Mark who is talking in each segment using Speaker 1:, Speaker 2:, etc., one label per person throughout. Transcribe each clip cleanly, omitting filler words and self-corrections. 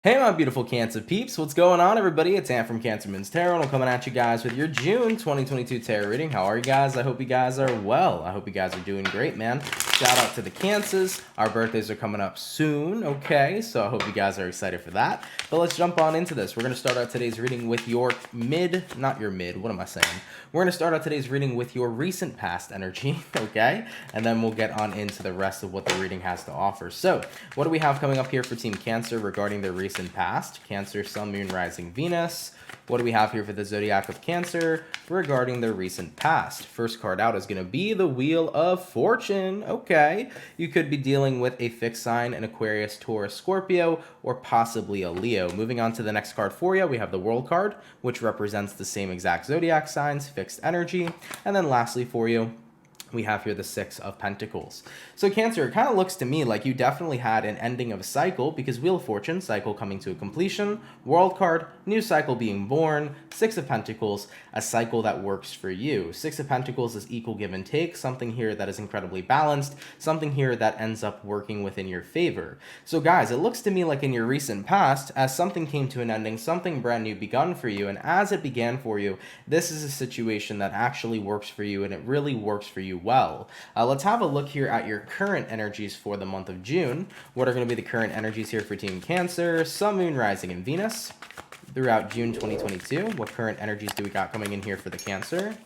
Speaker 1: Hey, my beautiful Cancer peeps. What's going on, everybody? It's Ant from CancerMoonsTarot, and I'm coming at you guys with your June 2022 tarot reading. How are you guys? I hope you guys are well. I hope you guys are doing great, man. Shout out to the Cancers. Our birthdays are coming up soon, okay? So I hope you guys are excited for that. But let's jump on into this. We're going to start out today's reading with your not your mid, what am I saying? We're going to start out today's reading with your recent past energy, okay? And then we'll get on into the rest of what the reading has to offer. So, what do we have coming up here for Team Cancer regarding their recent past? Cancer, Sun, Moon, Rising, Venus. What do we have here for the Zodiac of Cancer regarding their recent past? First card out is going to be the Wheel of Fortune. Okay, you could be dealing with a fixed sign, an Aquarius, Taurus, Scorpio, or possibly a Leo. Moving on to the next card for you, we have the World card, which represents the same exact Zodiac signs, fixed energy. And then lastly for you, we have here the Six of Pentacles. So Cancer, it kind of looks to me like you definitely had an ending of a cycle, because Wheel of Fortune, cycle coming to a completion, World card, new cycle being born, Six of Pentacles, a cycle that works for you. Six of Pentacles is equal give and take, something here that is incredibly balanced, something here that ends up working within your favor. So guys, it looks to me like in your recent past, as something came to an ending, something brand new begun for you, and as it began for you, this is a situation that actually works for you, and it really works for you well. Let's have a look here at your current energies for the month of June. What are going to be the current energies here for Team Cancer, Sun, Moon, Rising, and Venus throughout June 2022? What current energies do we got coming in here for the Cancer?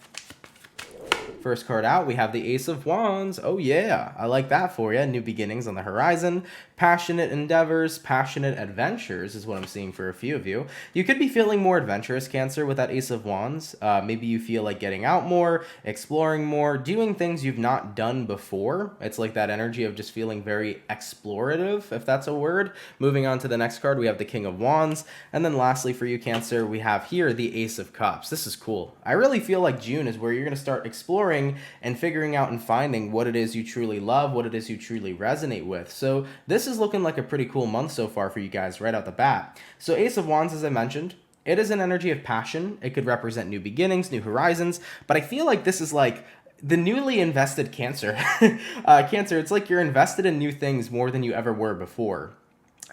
Speaker 1: First card out, we have the Ace of Wands. Oh yeah, I like that for you. New beginnings on the horizon. Passionate endeavors, passionate adventures is what I'm seeing for a few of you. You could be feeling more adventurous, Cancer, with that Ace of Wands. Maybe you feel like getting out more, exploring more, doing things you've not done before. It's like that energy of just feeling very explorative, if that's a word. Moving on to the next card, we have the King of Wands. And then lastly for you, Cancer, we have here the Ace of Cups. This is cool. I really feel like June is where you're going to start exploring and figuring out and finding what it is you truly love, what it is you truly resonate with. So this is looking like a pretty cool month so far for you guys right out the bat. So Ace of Wands, as I mentioned, it is an energy of passion. It could represent new beginnings, new horizons, but I feel like this is like the newly invested Cancer. Cancer, it's like you're invested in new things more than you ever were before.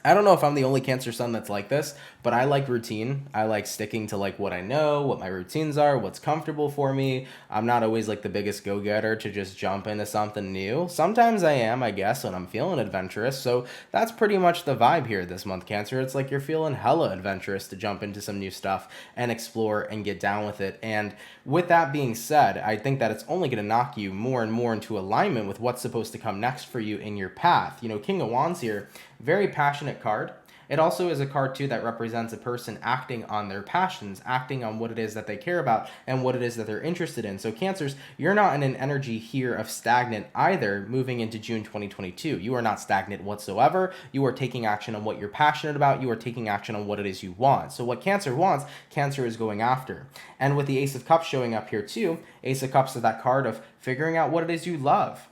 Speaker 1: I don't know if I'm the only Cancer sun that's like this, but I like routine. I like sticking to like what I know, what my routines are, what's comfortable for me. I'm not always like the biggest go-getter to just jump into something new. Sometimes I am, I guess, when I'm feeling adventurous. So that's pretty much the vibe here this month, Cancer. It's like you're feeling hella adventurous to jump into some new stuff and explore and get down with it. And with that being said, I think that it's only going to knock you more and more into alignment with what's supposed to come next for you in your path. You know, King of Wands here, very passionate card. It also is a card too that represents a person acting on their passions, acting on what it is that they care about and what it is that they're interested in. So Cancers, you're not in an energy here of stagnant either moving into June 2022. You are not stagnant whatsoever. You are taking action on what you're passionate about. You are taking action on what it is you want. So what Cancer wants, Cancer is going after. And with the Ace of Cups showing up here too, Ace of Cups is that card of figuring out what it is you love,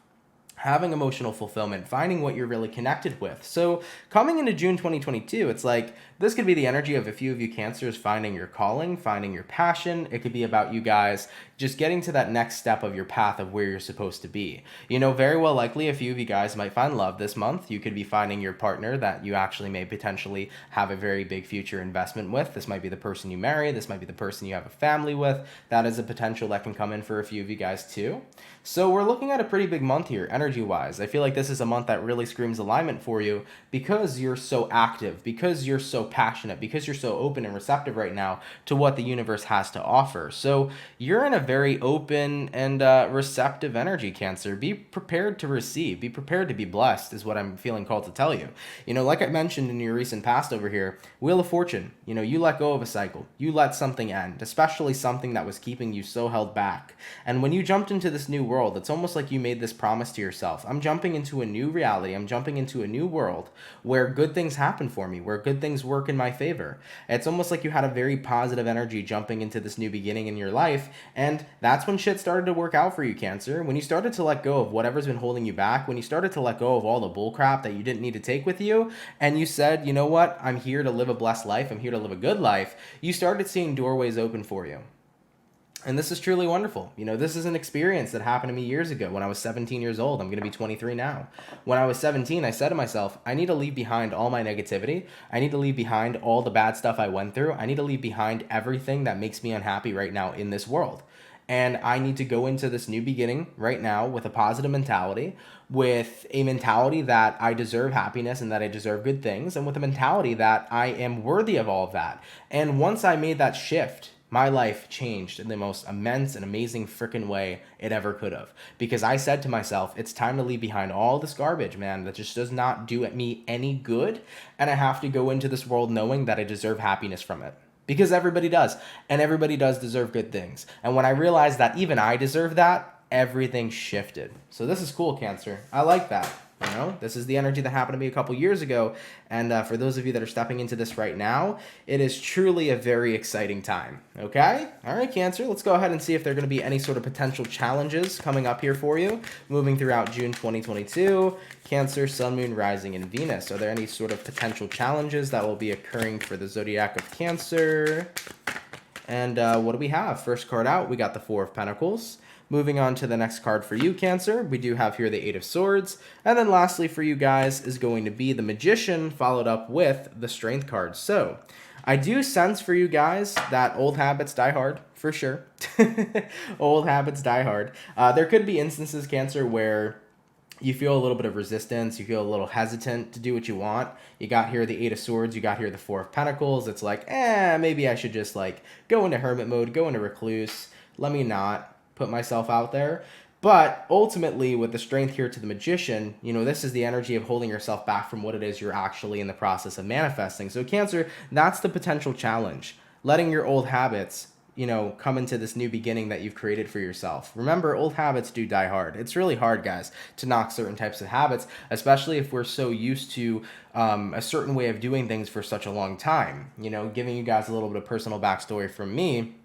Speaker 1: having emotional fulfillment, finding what you're really connected with. So coming into June 2022, it's like this could be the energy of a few of you Cancers finding your calling, finding your passion. It could be about you guys just getting to that next step of your path of where you're supposed to be. You know, very well likely a few of you guys might find love this month. You could be finding your partner that you actually may potentially have a very big future investment with. This might be the person you marry. This might be the person you have a family with. That is a potential that can come in for a few of you guys too. So we're looking at a pretty big month here, energy-wise. I feel like this is a month that really screams alignment for you because you're so active, because you're so passionate, because you're so open and receptive right now to what the universe has to offer. So you're in a very open and receptive energy, Cancer. Be prepared to receive. Be prepared to be blessed is what I'm feeling called to tell you. You know, like I mentioned in your recent past over here, Wheel of Fortune, you know, you let go of a cycle. You let something end, especially something that was keeping you so held back. And when you jumped into this new world, it's almost like you made this promise to yourself. I'm jumping into a new reality. I'm jumping into a new world where good things happen for me, where good things work in my favor. It's almost like you had a very positive energy jumping into this new beginning in your life, and that's when shit started to work out for you, Cancer. When you started to let go of whatever's been holding you back, when you started to let go of all the bull crap that you didn't need to take with you, and you said, you know what, I'm here to live a blessed life, I'm here to live a good life, you started seeing doorways open for you. And this is truly wonderful. You know, this is an experience that happened to me years ago when I was 17 years old. I'm going to be 23 now. When I was 17, I said to myself, I need to leave behind all my negativity. I need to leave behind all the bad stuff I went through. I need to leave behind everything that makes me unhappy right now in this world. And I need to go into this new beginning right now with a positive mentality, with a mentality that I deserve happiness and that I deserve good things, and with a mentality that I am worthy of all of that. And once I made that shift, my life changed in the most immense and amazing freaking way it ever could have. Because I said to myself, it's time to leave behind all this garbage, man, that just does not do me any good. And I have to go into this world knowing that I deserve happiness from it. Because everybody does. And everybody does deserve good things. And when I realized that even I deserve that, everything shifted. So this is cool, Cancer. I like that. You know, this is the energy that happened to me a couple years ago. And for those of you that are stepping into this right now, it is truly a very exciting time. Okay? All right, Cancer, let's go ahead and see if there are going to be any sort of potential challenges coming up here for you moving throughout June 2022. Cancer, Sun, Moon, Rising, and Venus. Are there any sort of potential challenges that will be occurring for the zodiac of Cancer? And what do we have? First card out, we got the Four of Pentacles. Moving on to the next card for you, Cancer, we do have here the Eight of Swords. And then lastly for you guys is going to be the Magician, followed up with the Strength card. So I do sense for you guys that old habits die hard, for sure. Old habits die hard. There could be instances, Cancer, where you feel a little bit of resistance, you feel a little hesitant to do what you want. You got here the Eight of Swords, you got here the Four of Pentacles. It's like, maybe I should just like go into hermit mode, go into recluse. Let me not put myself out there. But ultimately, with the Strength here to the Magician, you know, this is the energy of holding yourself back from what it is you're actually in the process of manifesting. So Cancer, that's the potential challenge. Letting your old habits, you know, come into this new beginning that you've created for yourself. Remember, old habits do die hard. It's really hard, guys, to knock certain types of habits, especially if we're so used to a certain way of doing things for such a long time. You know, giving you guys a little bit of personal backstory from me.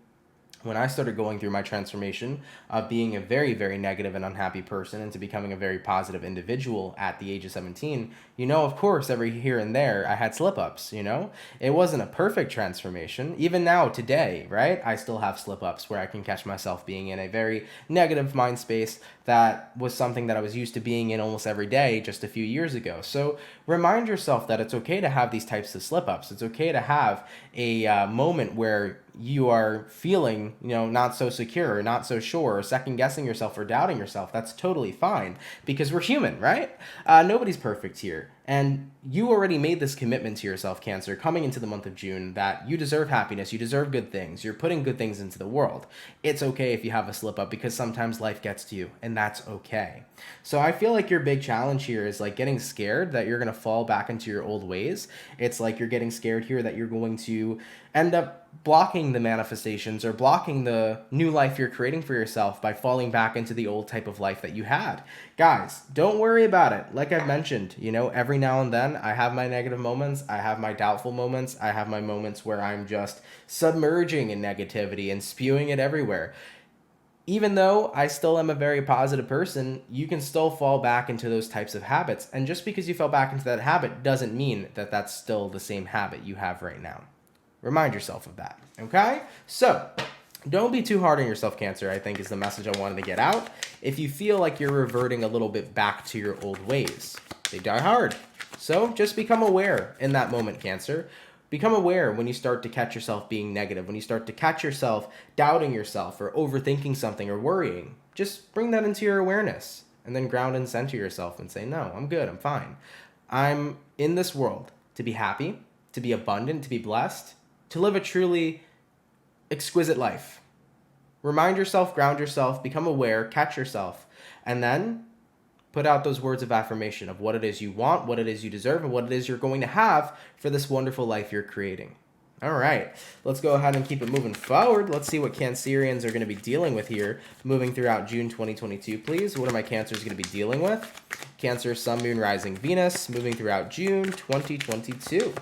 Speaker 1: When I started going through my transformation of being a very, very negative and unhappy person into becoming a very positive individual at the age of 17, you know, of course, every here and there, I had slip-ups, you know? It wasn't a perfect transformation. Even now, today, right? I still have slip-ups where I can catch myself being in a very negative mind space that was something that I was used to being in almost every day just a few years ago. So remind yourself that it's okay to have these types of slip-ups. It's okay to have a moment where you are feeling, you know, not so secure, or not so sure, or second guessing yourself or doubting yourself. That's totally fine because we're human, right? Nobody's perfect here. And you already made this commitment to yourself, Cancer, coming into the month of June, that you deserve happiness, you deserve good things, you're putting good things into the world. It's okay if you have a slip up because sometimes life gets to you, and that's okay. So I feel like your big challenge here is like getting scared that you're going to fall back into your old ways. It's like you're getting scared here that you're going to end up blocking the manifestations or blocking the new life you're creating for yourself by falling back into the old type of life that you had. Guys, don't worry about it. Like I've mentioned, you know, every now and then I have my negative moments, I have my doubtful moments, I have my moments where I'm just submerging in negativity and spewing it everywhere. Even though I still am a very positive person, you can still fall back into those types of habits. And just because you fell back into that habit doesn't mean that that's still the same habit you have right now. Remind yourself of that, okay? So, don't be too hard on yourself, Cancer, I think is the message I wanted to get out. If you feel like you're reverting a little bit back to your old ways, they die hard. So, just become aware in that moment, Cancer. Become aware when you start to catch yourself being negative, when you start to catch yourself doubting yourself or overthinking something or worrying. Just bring that into your awareness and then ground and center yourself and say, no, I'm good, I'm fine. I'm in this world to be happy, to be abundant, to be blessed, to live a truly exquisite life. Remind yourself, ground yourself, become aware, catch yourself, and then put out those words of affirmation of what it is you want, what it is you deserve, and what it is you're going to have for this wonderful life you're creating. All right, let's go ahead and keep it moving forward. Let's see what Cancerians are going to be dealing with here moving throughout June 2022, please. What are my Cancers going to be dealing with? Cancer, Sun, Moon, Rising, Venus, moving throughout June 2022.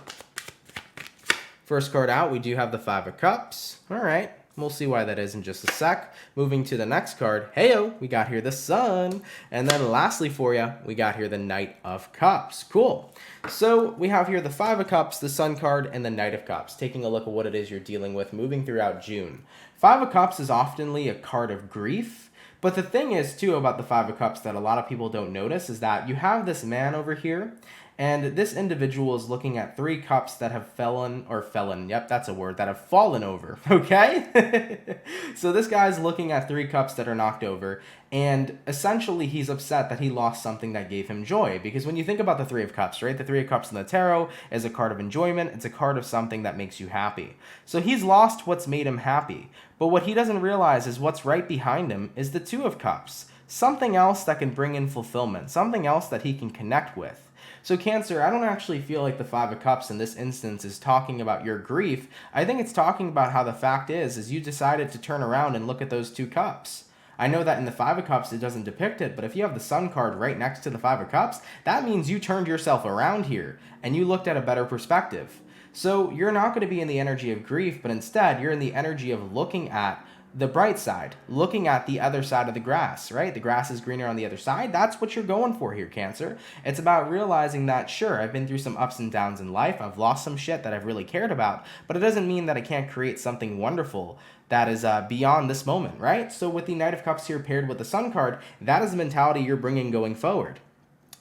Speaker 1: First card out, we do have the Five of Cups. All right. We'll see why that is in just a sec. Moving to the next card. Heyo, we got here the Sun. And then lastly for you, we got here the Knight of Cups. Cool. So we have here the Five of Cups, the Sun card, and the Knight of Cups. Taking a look at what it is you're dealing with moving throughout June. Five of Cups is oftenly a card of grief. But the thing is, too, about the Five of Cups that a lot of people don't notice is that you have this man over here, and this individual is looking at three cups that have fallen over, okay? So this guy's looking at three cups that are knocked over, and essentially he's upset that he lost something that gave him joy. Because when you think about the Three of Cups, right? The Three of Cups in the tarot is a card of enjoyment. It's a card of something that makes you happy. So he's lost what's made him happy. But what he doesn't realize is what's right behind him is the Two of Cups. Something else that can bring in fulfillment. Something else that he can connect with. So Cancer, I don't actually feel like the Five of Cups in this instance is talking about your grief. I think it's talking about how the fact is you decided to turn around and look at those two cups. I know that in the Five of Cups it doesn't depict it, but if you have the Sun card right next to the Five of Cups, that means you turned yourself around here and you looked at a better perspective. So you're not going to be in the energy of grief, but instead you're in the energy of looking at the bright side, looking at the other side of the grass, right? The grass is greener on the other side. That's what you're going for here, Cancer. It's about realizing that, sure, I've been through some ups and downs in life. I've lost some shit that I've really cared about, but it doesn't mean that I can't create something wonderful that is beyond this moment, right? So with the Knight of Cups here paired with the Sun card, that is the mentality you're bringing going forward.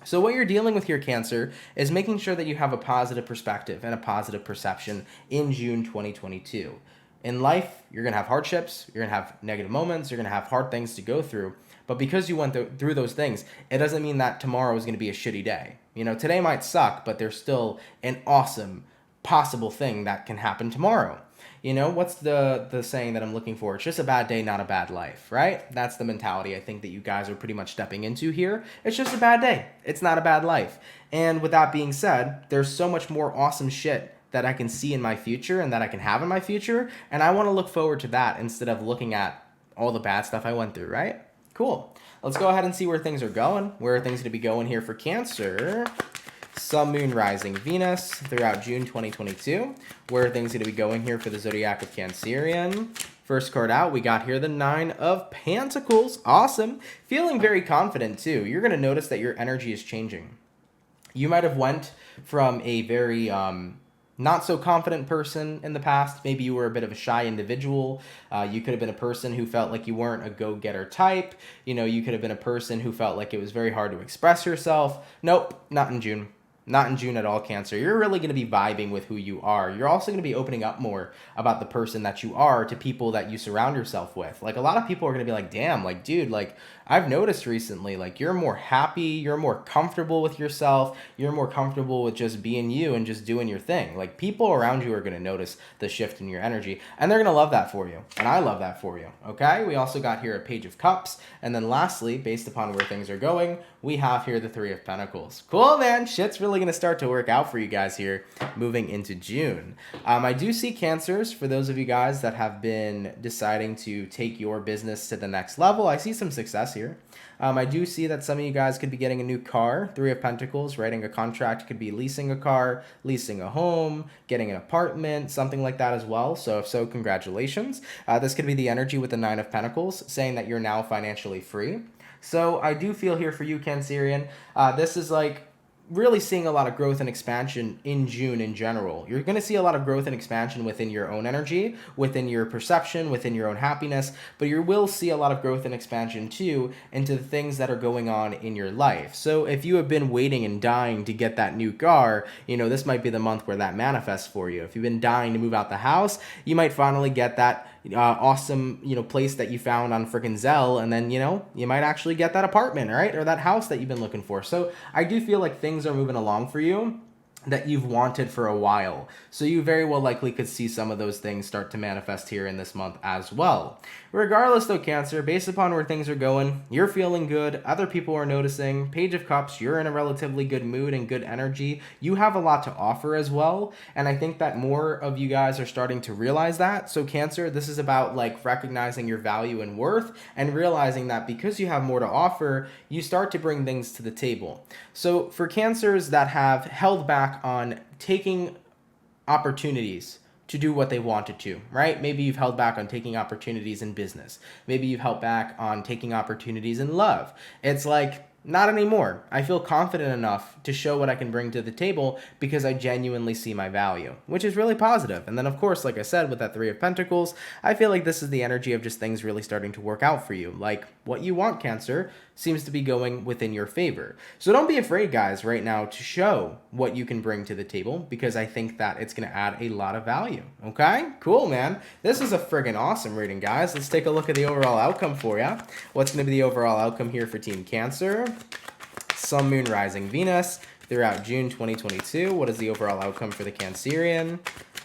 Speaker 1: So what you're dealing with here, Cancer, is making sure that you have a positive perspective and a positive perception in June 2022. In life, you're going to have hardships, you're going to have negative moments, you're going to have hard things to go through. But because you went through those things, it doesn't mean that tomorrow is going to be a shitty day. You know, today might suck, but there's still an awesome possible thing that can happen tomorrow. You know, what's the saying that I'm looking for? It's just a bad day, not a bad life, right? That's the mentality I think that you guys are pretty much stepping into here. It's just a bad day. It's not a bad life. And with that being said, there's so much more awesome shit that I can see in my future and that I can have in my future. And I want to look forward to that instead of looking at all the bad stuff I went through, right? Cool. Let's go ahead and see where things are going. Where are things going to be going here for Cancer? Sun, Moon, Rising, Venus throughout June 2022. Where are things going to be going here for the Zodiac of Cancerian? First card out, we got here the Nine of Pentacles. Awesome. Feeling very confident too. You're going to notice that your energy is changing. You might have went from a very not so confident person in the past. Maybe you were a bit of a shy individual. You could have been a person who felt like you weren't a go-getter type. You know, you could have been a person who felt like it was very hard to express yourself. Nope, not in June. Not in June at all, Cancer. You're really going to be vibing with who you are. You're also going to be opening up more about the person that you are to people that you surround yourself with. Like, a lot of people are going to be like, damn, like, dude, like, I've noticed recently, like, you're more happy, you're more comfortable with yourself, you're more comfortable with just being you and just doing your thing. Like, people around you are going to notice the shift in your energy, and they're going to love that for you, and I love that for you, okay? We also got here a Page of Cups, and then lastly, based upon where things are going, we have here the Three of Pentacles. Cool, man. Shit's really going to start to work out for you guys here moving into June. I do see Cancers, for those of you guys that have been deciding to take your business to the next level. I see some success here. I do see that some of you guys could be getting a new car, Three of Pentacles, writing a contract, could be leasing a car, leasing a home, getting an apartment, something like that as well. So if so, congratulations. This could be the energy with the Nine of Pentacles, saying that you're now financially free. So I do feel here for you, Cancerian, this is like really seeing a lot of growth and expansion in June in general. You're going to see a lot of growth and expansion within your own energy, within your perception, within your own happiness, but you will see a lot of growth and expansion too into the things that are going on in your life. So if you have been waiting and dying to get that new car, you know, this might be the month where that manifests for you. If you've been dying to move out the house, you might finally get that awesome, you know, place that you found on freaking Zelle, and then, you know, you might actually get that apartment, right? Or that house that you've been looking for. So I do feel like things are moving along for you that you've wanted for a while. So you very well likely could see some of those things start to manifest here in this month as well. Regardless though, Cancer, based upon where things are going, you're feeling good, other people are noticing, Page of Cups, you're in a relatively good mood and good energy. You have a lot to offer as well, and I think that more of you guys are starting to realize that. So Cancer, this is about like recognizing your value and worth and realizing that because you have more to offer, you start to bring things to the table. So for Cancers that have held back on taking opportunities to do what they wanted to, right? Maybe you've held back on taking opportunities in business. Maybe you've held back on taking opportunities in love. It's like, not anymore. I feel confident enough to show what I can bring to the table because I genuinely see my value, which is really positive. And then, of course, like I said, with that Three of Pentacles, I feel like this is the energy of just things really starting to work out for you. Like, what you want, Cancer, seems to be going within your favor. So don't be afraid, guys, right now to show what you can bring to the table because I think that it's going to add a lot of value. Okay? Cool, man. This is a friggin' awesome reading, guys. Let's take a look at the overall outcome for you. What's going to be the overall outcome here for Team Cancer? Sun, Moon, Rising, Venus throughout June 2022. What is the overall outcome for the Cancerian?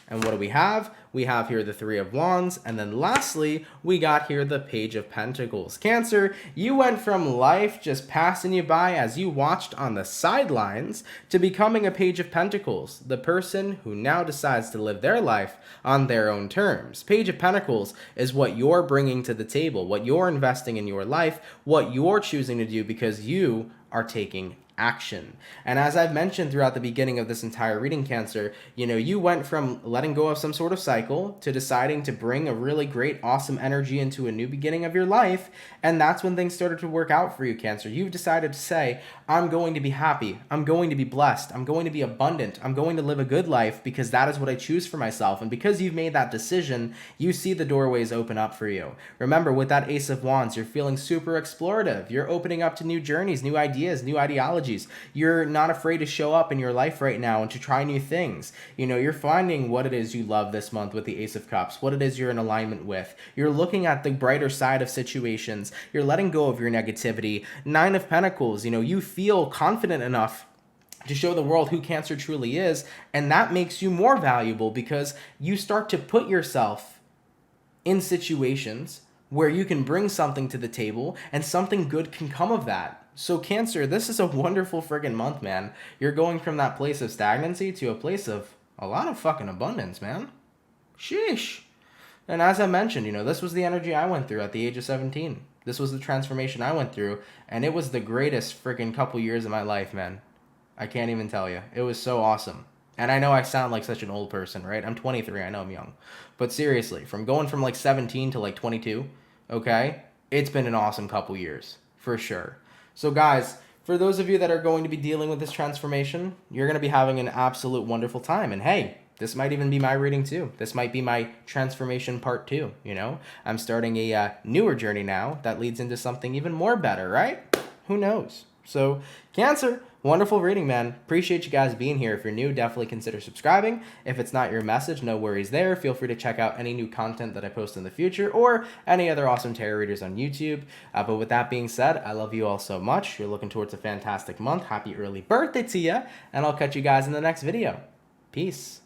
Speaker 1: And what do we have? We have here the Three of Wands. And then lastly, we got here the Page of Pentacles. Cancer, you went from life just passing you by as you watched on the sidelines to becoming a Page of Pentacles, the person who now decides to live their life on their own terms. Page of Pentacles is what you're bringing to the table, what you're investing in your life, what you're choosing to do because you are taking action. And as I've mentioned throughout the beginning of this entire reading, Cancer, you went from letting go of some sort of cycle to deciding to bring a really great, awesome energy into a new beginning of your life. And that's when things started to work out for you, Cancer. You've decided to say, I'm going to be happy. I'm going to be blessed. I'm going to be abundant. I'm going to live a good life because that is what I choose for myself. And because you've made that decision, you see the doorways open up for you. Remember, with that Ace of Wands, you're feeling super explorative. You're opening up to new journeys, new ideas, new ideologies. You're not afraid to show up in your life right now and to try new things. You're finding what it is you love this month with the Ace of Cups, what it is you're in alignment with. You're looking at the brighter side of situations. You're letting go of your negativity. Nine of Pentacles, you feel confident enough to show the world who Cancer truly is, and that makes you more valuable because you start to put yourself in situations where you can bring something to the table and something good can come of that. So Cancer, this is a wonderful friggin' month, man. You're going from that place of stagnancy to a place of a lot of fucking abundance, man. Sheesh. And as I mentioned, this was the energy I went through at the age of 17. This was the transformation I went through, and it was the greatest friggin' couple years of my life, man. I can't even tell you. It was so awesome. And I know I sound like such an old person, right? I'm 23. I know I'm young. But seriously, from going from like 17 to like 22, okay? It's been an awesome couple years, for sure. So guys, for those of you that are going to be dealing with this transformation, you're going to be having an absolute wonderful time. And hey, this might even be my reading too. This might be my transformation part 2, I'm starting a newer journey now that leads into something even more better, right? Who knows? So Cancer, wonderful reading, man. Appreciate you guys being here. If you're new, definitely consider subscribing. If it's not your message, no worries there. Feel free to check out any new content that I post in the future or any other awesome tarot readers on YouTube. But with that being said, I love you all so much. You're looking towards a fantastic month. Happy early birthday to you. And I'll catch you guys in the next video. Peace.